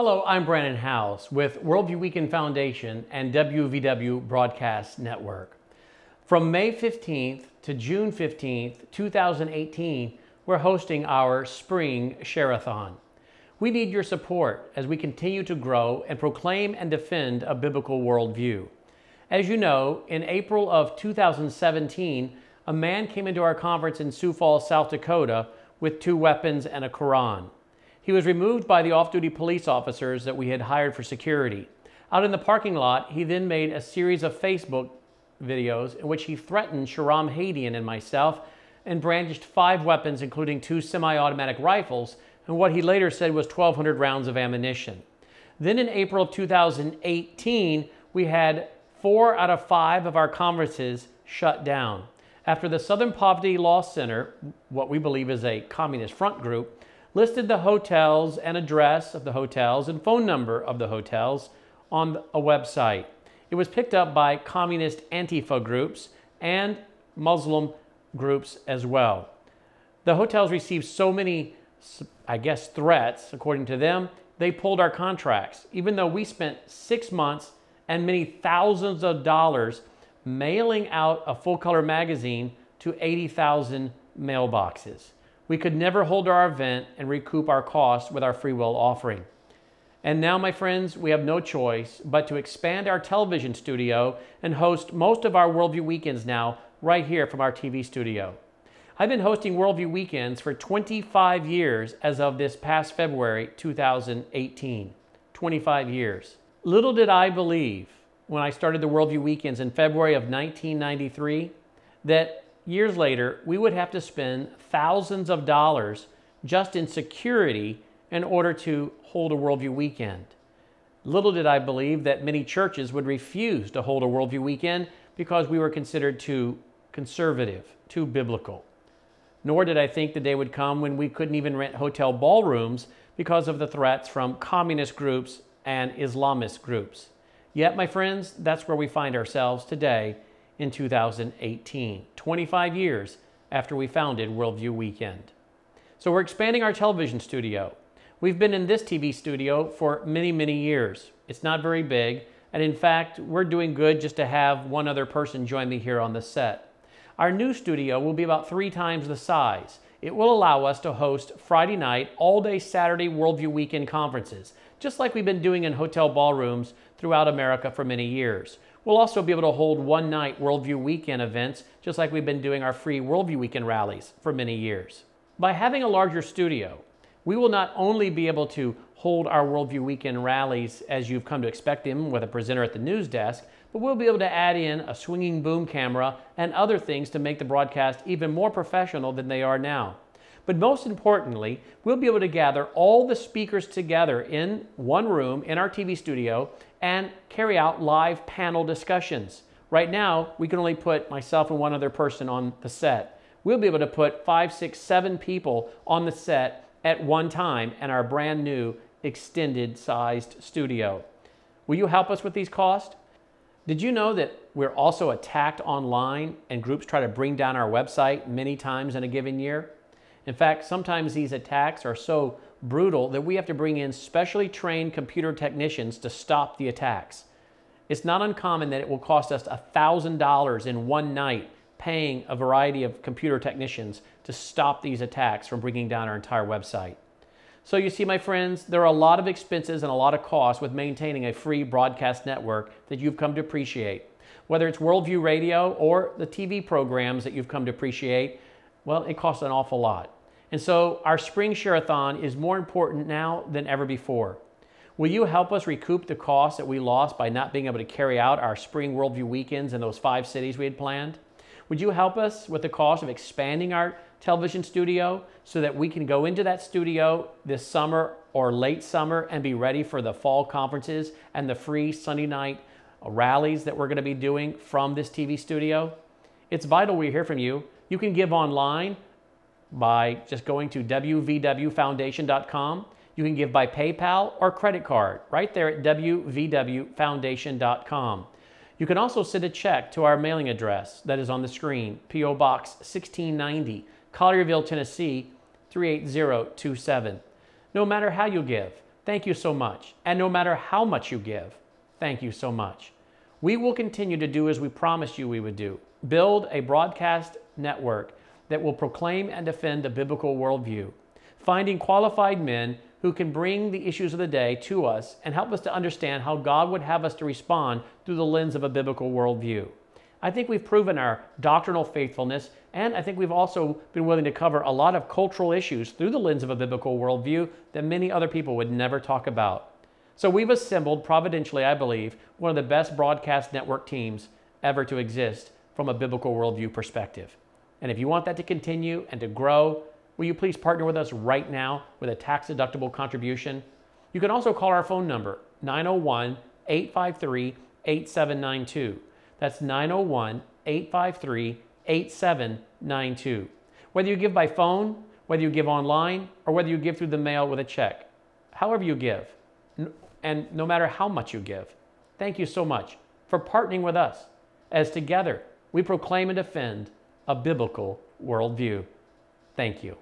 Hello, I'm Brannon Howse with Worldview Weekend Foundation and WVW Broadcast Network. From May 15th to June 15th, 2018, we're hosting our spring Share-a-Thon. We need your support as we continue to grow and proclaim and defend a biblical worldview. As you know, in April of 2017, a man came into our conference in Sioux Falls, South Dakota with 2 weapons and a Quran. He was removed by the off-duty police officers that we had hired for security. Out in the parking lot, he then made a series of Facebook videos in which he threatened Sharam Hadian and myself and brandished 5 weapons, including 2 semi-automatic rifles, and what he later said was 1,200 rounds of ammunition. Then in April of 2018, we had 4 out of 5 of our conferences shut down. After the Southern Poverty Law Center, what we believe is a communist front group, listed the hotels and address of the hotels and phone number of the hotels on a website. It was picked up by communist Antifa groups and Muslim groups as well. The hotels received so many, threats, according to them, they pulled our contracts, even though we spent 6 months and many thousands of dollars mailing out a full-color magazine to 80,000 mailboxes. We could never hold our event and recoup our costs with our free will offering. And now, my friends, we have no choice but to expand our television studio and host most of our Worldview Weekends now right here from our TV studio. I've been hosting Worldview Weekends for 25 years as of this past February 2018. 25 years. Little did I believe when I started the Worldview Weekends in February of 1993 that years later, we would have to spend thousands of dollars just in security in order to hold a Worldview Weekend. Little did I believe that many churches would refuse to hold a Worldview Weekend because we were considered too conservative, too biblical. Nor did I think the day would come when we couldn't even rent hotel ballrooms because of the threats from communist groups and Islamist groups. Yet, my friends, that's where we find ourselves today in 2018, 25 years after we founded Worldview Weekend. So we're expanding our television studio. We've been in this TV studio for many, many years. It's not very big, and in fact, we're doing good just to have one other person join me here on the set. Our new studio will be about 3 times the size. It will allow us to host Friday night, all-day Saturday Worldview Weekend conferences, just like we've been doing in hotel ballrooms throughout America for many years. We'll also be able to hold one-night Worldview Weekend events, just like we've been doing our free Worldview Weekend rallies for many years. By having a larger studio, we will not only be able to hold our Worldview Weekend rallies as you've come to expect them with a presenter at the news desk, but we'll be able to add in a swinging boom camera and other things to make the broadcast even more professional than they are now. But most importantly, we'll be able to gather all the speakers together in one room in our TV studio and carry out live panel discussions. Right now, we can only put myself and one other person on the set. We'll be able to put 5, 6, 7 people on the set at one time in our brand new extended sized studio. Will you help us with these costs? Did you know that we're also attacked online and groups try to bring down our website many times in a given year? In fact, sometimes these attacks are so brutal that we have to bring in specially trained computer technicians to stop the attacks. It's not uncommon that it will cost us $1,000 in one night paying a variety of computer technicians to stop these attacks from bringing down our entire website. So you see, my friends, there are a lot of expenses and a lot of costs with maintaining a free broadcast network that you've come to appreciate. Whether it's Worldview Radio or the TV programs that you've come to appreciate, well, it costs an awful lot. And so our spring Share-a-Thon is more important now than ever before. Will you help us recoup the costs that we lost by not being able to carry out our spring Worldview Weekends in those 5 cities we had planned? Would you help us with the cost of expanding our television studio so that we can go into that studio this summer or late summer and be ready for the fall conferences and the free Sunday night rallies that we're going to be doing from this TV studio? It's vital we hear from you. You can give online by just going to WVWFoundation.com. You can give by PayPal or credit card right there at WVWFoundation.com. You can also send a check to our mailing address that is on the screen, P.O. Box 1690, Collierville, Tennessee 38027. No matter how you give, Thank you so much. And no matter how much you give, thank you so much. We will continue to do as we promised you we would do. Build a broadcast network that will proclaim and defend the biblical worldview, finding qualified men who can bring the issues of the day to us and help us to understand how God would have us to respond through the lens of a biblical worldview. I think we've proven our doctrinal faithfulness, and I think we've also been willing to cover a lot of cultural issues through the lens of a biblical worldview that many other people would never talk about. So we've assembled, providentially, I believe, one of the best broadcast network teams ever to exist from a biblical worldview perspective. And if you want that to continue and to grow, will you please partner with us right now with a tax-deductible contribution? You can also call our phone number, 901-853-8792. That's 901-853-8792. Whether you give by phone, whether you give online, or whether you give through the mail with a check, however you give, and no matter how much you give, thank you so much for partnering with us as together we proclaim and defend a biblical worldview. Thank you.